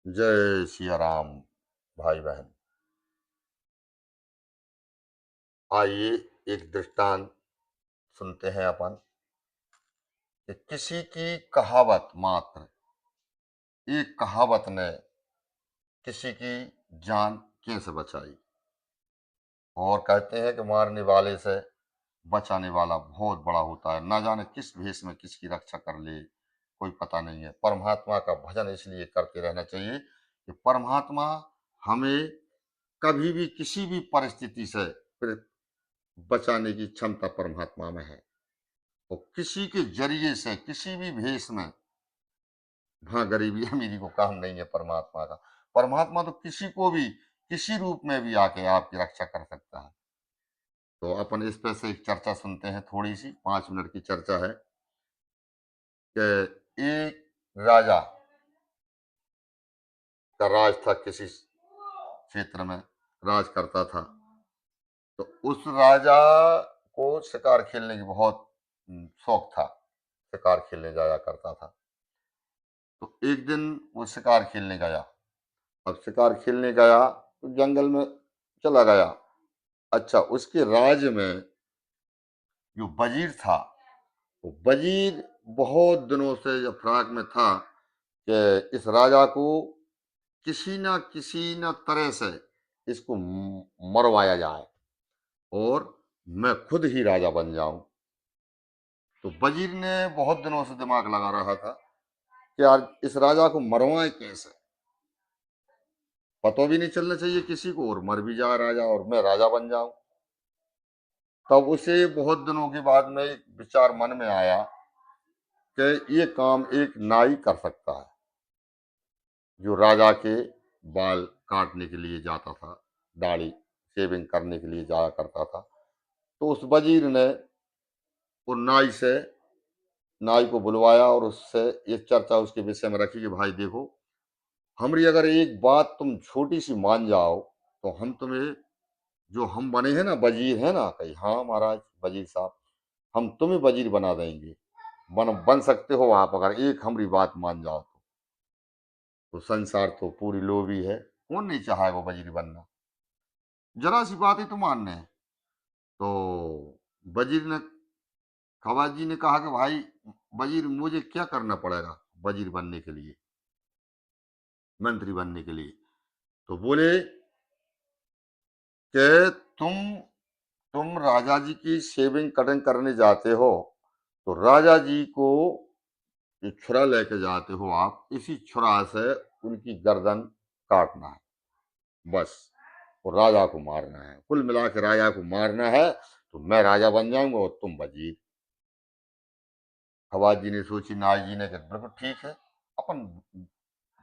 जय सिया राम। भाई बहन, आइए एक दृष्टांत सुनते हैं अपन कि किसी की कहावत मात्र, एक कहावत ने किसी की जान कैसे बचाई। और कहते हैं कि मारने वाले से बचाने वाला बहुत बड़ा होता है। ना जाने किस भेष में किसकी रक्षा कर ले, कोई पता नहीं है। परमात्मा का भजन इसलिए करते रहना चाहिए कि परमात्मा हमें कभी भी किसी भी परिस्थिति से बचाने की क्षमता परमात्मा में है। और किसी के जरिए से किसी भी भेष में, हाँ, गरीबी अमीरी को काम नहीं है परमात्मा का। परमात्मा तो किसी को भी किसी रूप में भी आके आपकी रक्षा कर सकता है। तो अपन इस पे से एक चर्चा सुनते हैं, थोड़ी सी 5 मिनट की चर्चा है कि एक राजा का राज था, किसी क्षेत्र में राज करता था। तो उस राजा को शिकार खेलने की बहुत शौक था, शिकार खेलने जाया करता था। तो एक दिन वो शिकार खेलने गया। अब शिकार खेलने गया तो जंगल में चला गया। अच्छा, उसके राज्य में जो वजीर था, वो वजीर बहुत दिनों से जब फिराक में था कि इस राजा को किसी न तरह से इसको मरवाया जाए और मैं खुद ही राजा बन जाऊं। तो वजीर ने बहुत दिनों से दिमाग लगा रहा था कि यार इस राजा को मरवाएं कैसे। पता भी नहीं चलना चाहिए किसी को, और मर भी जाए राजा और मैं राजा बन जाऊं। तब उसे बहुत दिनों के बाद में एक विचार मन में आया कि ये काम एक नाई कर सकता है, जो राजा के बाल काटने के लिए जाता था, दाढ़ी शेविंग करने के लिए जाया करता था। तो उस वजीर ने उस नाई को बुलवाया और उससे ये चर्चा उसके विषय में रखी कि भाई देखो, हमारी अगर एक बात तुम छोटी सी मान जाओ तो हम तुम्हें, जो हम बने हैं ना वजीर है ना, कही हाँ महाराज वजीर साहब, हम तुम्हें वजीर बना देंगे। बन सकते हो आप अगर एक हमारी बात मान जाओ तो संसार तो पूरी लोभी है, कौन नहीं चाहे वो वजीर बनना। जरा सी बात ही तो मानने है। तो वजीर ने, खवाजी ने कहा कि भाई वजीर, मुझे क्या करना पड़ेगा वजीर बनने के लिए, मंत्री बनने के लिए। तो बोले कि तुम राजा जी की शेविंग कटिंग करने जाते हो तो राजा जी को ये छुरा लेके जाते हो आप, इसी छुरा से उनकी गर्दन काटना है, बस। और राजा को मारना है, कुल मिला के राजा को मारना है तो मैं राजा बन जाऊंगा और तुम वजीर। खवाज जी ने सोची, नाई जी ने कहा बिल्कुल ठीक है, अपन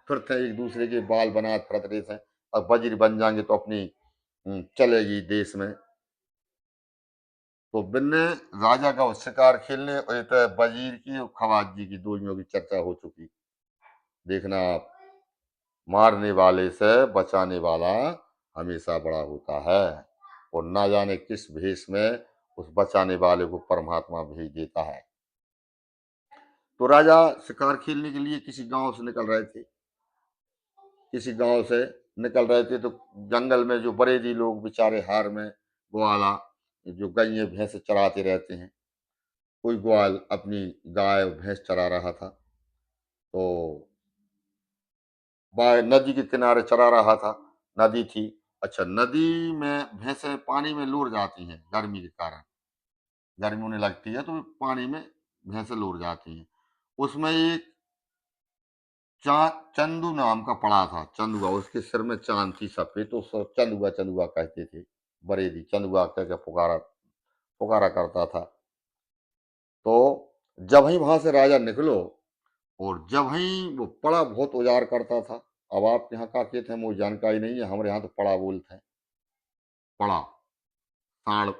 फिर थे एक दूसरे के बाल बना फिरत रहे थे, अब वजीर बन जाएंगे तो अपनी चलेगी देश में। तो बिन्ने राजा का शिकार खेलने और एक वजीर की और खवाज जी की दोनों की चर्चा हो चुकी। देखना आप, मारने वाले से बचाने वाला हमेशा बड़ा होता है। और ना जाने किस भेष में उस बचाने वाले को परमात्मा भेज देता है। तो राजा शिकार खेलने के लिए किसी गांव से निकल रहे थे, किसी गांव से निकल रहे थे। तो जंगल में जो बरेदी लोग बेचारे हार में, ग्वाला, जो गायें भैंसे चराते रहते हैं, कोई ग्वाल अपनी गाय भैंस चरा रहा था। तो नदी के किनारे चरा रहा था, नदी थी। अच्छा, नदी में भैंसे पानी में लुढ़ जाती हैं गर्मी के कारण, गर्मी होने लगती है तो पानी में भैंसे लुढ़ जाती हैं। उसमें एक चंदू नाम का पड़ा था, चंदुआ, उसके सिर में चांद थी सफेद, तो उसको चंदुआ चंदुआ कहते थे। बरेदी चंदुआ कह के पुकारा पुकारा करता था। तो जब ही वहां से राजा निकलो, और जब ही वो पड़ा बहुत उजाड़ करता था। अब आप यहाँ का कहते हैं मुझे जानकारी नहीं है, हमारे यहाँ तो पड़ा बोलते हैं, पड़ा। साढ़,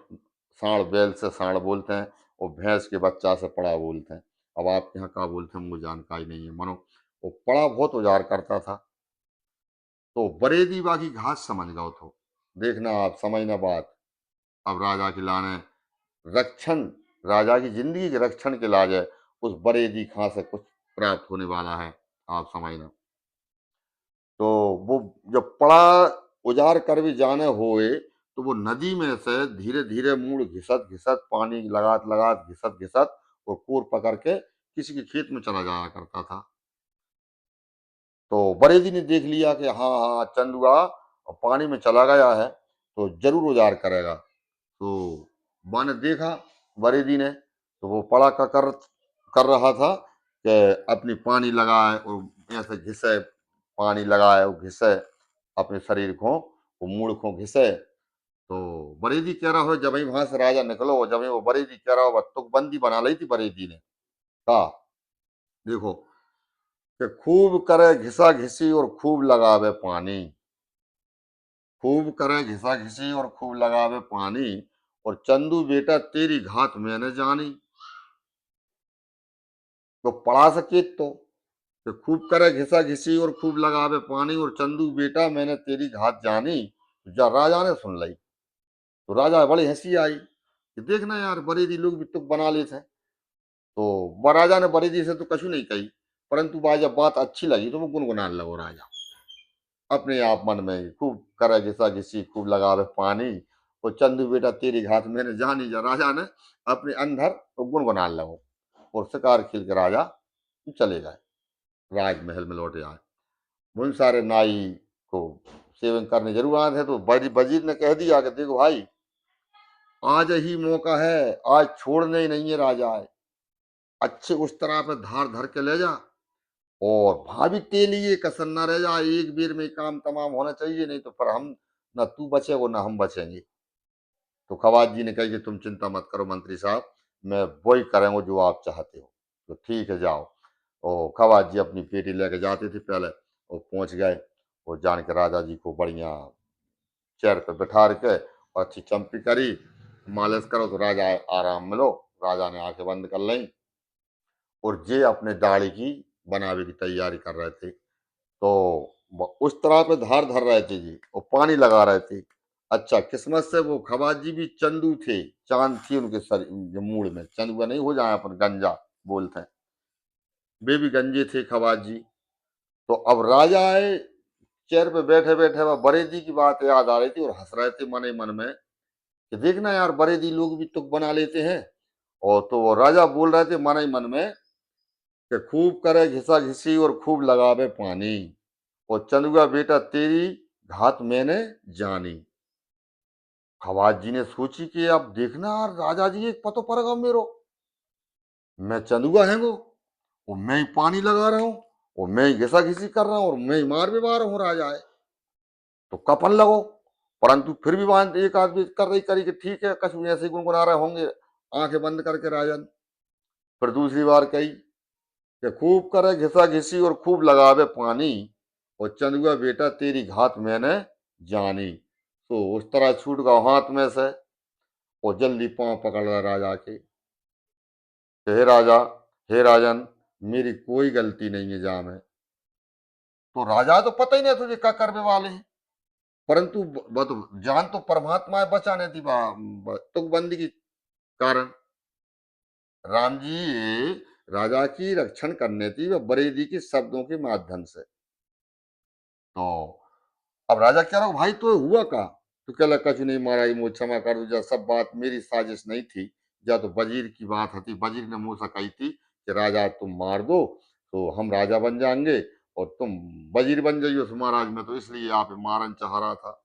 साढ़ बैल से साढ़ बोलते हैं, और भैंस के बच्चा से पड़ा बोलते हैं। अब आप यहाँ का बोलते हैं मुझे जानकारी नहीं है। मानो वो पड़ा बहुत उजाड़ करता था। तो बरेदी बाकी घास समझ गओ थो। देखना आप, समझना बात। अब राजा की लाने रक्षण, राजा की जिंदगी के रक्षण के लाजे उस बरेदी खां से कुछ प्राप्त होने वाला है, आप समझना। तो वो जब पड़ा उजार कर भी जाने होए तो वो नदी में से धीरे धीरे मुड़ घिसत घिसत पानी लगात लगात घिसत घिसत और कोर पकड़ के किसी के खेत में चला जाया करता था। तो बरेदी ने देख लिया कि हाँ हाँ चंदुआ पानी में चला गया है तो जरूर उजार करेगा। तो माँ ने देखा बरेदी ने, तो वो पड़ा का कर रहा था कि अपनी पानी लगाए और ऐसे घिसे, पानी लगाए और घिसे अपने शरीर को, वो मूड को घिसे। तो बरेदी कह रहा हो जब वहां से राजा निकलो, जब वो बरेदी कह रहा हो तुकबंदी बना ली थी बरेदी ने कहा देखो कि खूब करे घिसा घिसी और खूब लगावे पानी, खूब करे घिसा घिसी और खूब लगावे पानी, और चंदू बेटा तेरी घात मैंने जानी। तो पढ़ा सके तो कि खूब करे घिसा घिसी और खूब लगावे पानी, और चंदू बेटा मैंने तेरी घात जानी। जा राजा ने सुन ली तो राजा बड़ी हंसी आई कि देखना यार बरेदी लोग भी तुक बना लेते हैं। तो राजा ने बरेदी से तो कछु नहीं कही, परंतु जब बात अच्छी लगी तो वो गुनगुनाने लगो राजा अपने आप मन में, खूब करे घिसा घिसी खूब लगावे पानी, और चंदू बेटा तेरी घात मैंने जानी। जा राजा ने अपने अंदर तो गुनगुनाने लगो और शिकार खेल के राजा चले गए, राजमहल में लौटे आए। उन सारे नाई को सेवन करने जरूर आए थे। तो वजीर ने कह दिया कि देखो भाई आज ही मौका है, आज छोड़ने ही नहीं है राजा है, अच्छे उस तरह पे धार धर के ले जा, और भाभी तेल लिए कसर न रह जा, एक बेर में काम तमाम होना चाहिए, नहीं तो फिर हम न तू बचेगा ना हम बचेंगे। तो खवात जी ने कहा कि तुम चिंता मत करो मंत्री साहब, मैं वही करूंगा जो आप चाहते हो। तो ठीक है जाओ। और खवात जी अपनी पेटी लेके जाते थे पहले, और पहुंच गए और जान के राजा जी को बढ़िया चेयर पे बैठा के और अच्छी चंपी करी, मालिश करो तो राजा आराम मिलो। राजा ने आंखें बंद कर ली और जे अपने दाढ़ी की बनावे की तैयारी कर रहे थे। तो उस तरह पे धार धर रहे थे जी और पानी लगा रहे थे। अच्छा किस्मत से वो खवात जी भी चंदू थे, चांद थी उनके सर मूड में, चंदुआ नहीं हो जाए अपन गंजा बोलते हैं, वे भी गंजे थे खवात जी। तो अब राजा आए, चेयर पे बैठे बैठे वह बरेदी की बात याद आ रही थी और हंस रहे थे मन ही मन में कि देखना यार बरेदी लोग भी तुक बना लेते हैं। और तो वो राजा बोल रहे थे मन ही मन में कि खूब करे घिसा घिसी और खूब लगावे पानी, और चंदुआ बेटा तेरी घात मैंने जानी। खवात जी ने सोची कि अब देखना राजा जी एक पतो पड़ेगा मेरो, मैं चंदुआ है वो, और मैं ही पानी लगा रहा हूँ और मैं ही घिसा घिसी कर रहा हूँ और मैं ही मार भी मार रहा हूँ राजा है। तो कपन लगो, परंतु फिर भी वहां एक आदमी कर रही करी कि ठीक है कछु ऐसे गुनगुना रहे होंगे, आंखें बंद करके राजन। फिर दूसरी बार कही कि खूब करे घिसा घिसी और खूब लगावे पानी, और चंदुआ बेटा तेरी घात मैंने जानी। तो उस तरह छूट गया हाथ में से और जल्दी पांव पकड़ लिया राजा के, हे राजा, हे राजन, मेरी कोई गलती नहीं है जा में। तो राजा तो पता ही नहीं तुझे क्या करने वाले हैं, परंतु तो जान तो परमात्मा है बचाने थी तुकबंदी के कारण। राम जी राजा की रक्षण करने थी वह बरेदी के शब्दों के माध्यम से। तो अब राजा कह रहा हूँ भाई तो हुआ का, तो कह लगा कछु नहीं महाराज मुझे क्षमा कर दो, जा सब बात मेरी साजिश नहीं थी, जा तो वजीर की बात थी, वजीर ने मुझसे कही थी कि राजा तुम मार दो तो हम राजा बन जाएंगे और तुम वजीर बन जाइयो तो महाराज, मैं तो इसलिए यहाँ पे मारन चाह रहा था।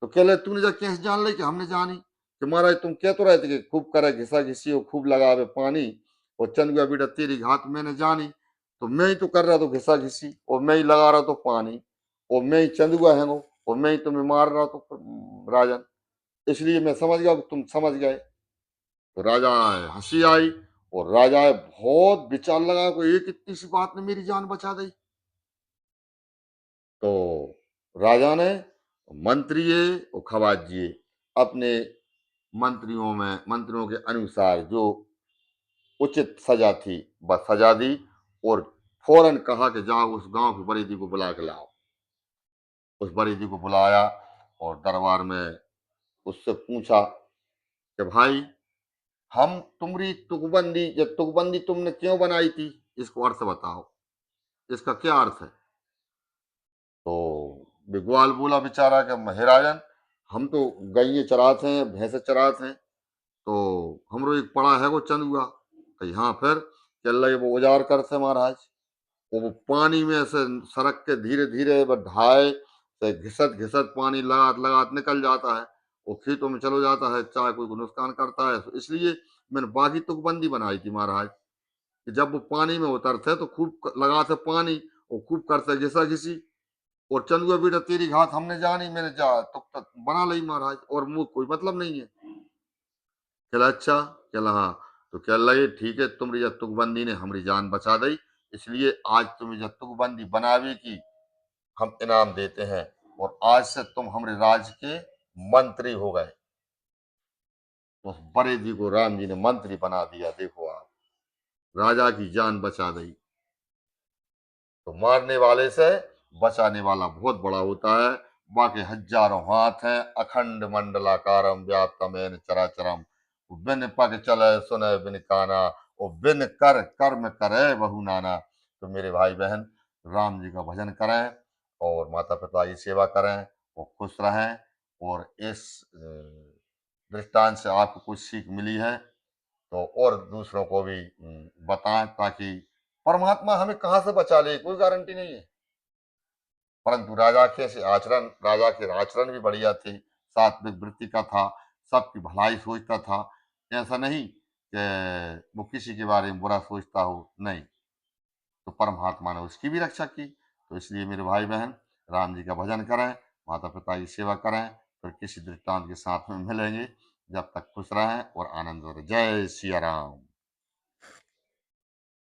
तो कह ले तूने जा कैसे जान ले कि हमने जानी कि महाराज तुम कह तो रहे थे कि खूब करे घिसा घिसी और खूब लगावे पानी, और चंद गया बेटा तेरी घात मैंने जानी। तो मैं ही तो कर रहा था घिसा घिसी और मैं ही लगा रहा तो पानी, और मैं ही चंदुआ है वो, और मैं ही तुम्हें मार रहा तो राजन, इसलिए मैं समझ गया तुम समझ गए। तो राजा हंसी आई और राजा बहुत विचार लगा कोई एक इतनी सी बात ने मेरी जान बचा दी। तो राजा ने मंत्री और खवाजी अपने मंत्रियों के अनुसार जो उचित सजा थी बस सजा दी, और फौरन कहा कि जाओ उस गांव की बरेदी को बुला के लाओ। उस बरेदी को बुलाया और दरबार में उससे पूछा कि भाई हम तुम्हारी तुकबंदी, ये तुकबंदी तुमने क्यों बनाई थी, इसको अर्थ बताओ, इसका क्या अर्थ है। तो वे ग्वाल बोला बेचारा कि हे राजन, हम तो गइये चरात हैं, भैंसे चरात हैं, तो हमरो एक पड़ा है वो चंदुआ। कही हाँ फिर? चल रही वो औजार कर से महाराज, वो पानी में से सरक के धीरे धीरे वो ढाए से घिसत घिसत पानी लगात लगात निकल जाता है, वो खेतों में चलो जाता है, चाहे कोई को नुकसान करता है। तो इसलिए मैंने बाकी तुकबंदी बनाई थी महाराज कि जब वो पानी में उतरते तो खूब लगा से पानी, और खूब करते घिसा घिसी, और चंदुआ बेटा तेरी घात हमने जानी, मैंने जा तुक बना ली महाराज, और मुझे कोई मतलब नहीं है। कहला अच्छा, कहला हाँ। तो कह लगे ठीक है, तुम्हारी जब तुकबंदी ने हमारी जान बचा दी, इसलिए आज तुम्हें जब तुकबंदी बनावे की हम इनाम देते हैं, और आज से तुम हमारे राज्य के मंत्री हो गए। तो उस बड़े जी को राम जी ने मंत्री बना दिया। देखो आप, राजा की जान बचा दी। तो मारने वाले से बचाने वाला बहुत बड़ा होता है। बाकी हजारों हाथ हैं, अखंड मंडलाकारम व्याप्तमेन चराचरम, बिन पग चले सुने बिन काना, और बिन कर कर्म करे बहु नाना। तो मेरे भाई बहन, राम जी का भजन करें और माता पिता की सेवा करें, और खुश रहें। और इस दृष्टांत से आपको कुछ सीख मिली है तो और दूसरों को भी बताएं, ताकि परमात्मा हमें कहाँ से बचा ले, कोई गारंटी नहीं है। परंतु राजा के आचरण भी बढ़िया थे, सात्विक वृत्ति का था, सबकी भलाई सोचता था। ऐसा नहीं कि वो किसी के बारे में बुरा सोचता हो, नहीं। तो परमात्मा ने उसकी भी रक्षा की। तो इसलिए मेरे भाई बहन, राम जी का भजन करें, माता पिता की सेवा करें। फिर किसी दृष्टांत के साथ में मिलेंगे। जब तक खुश रहें और आनंद रहें। जय सिया राम।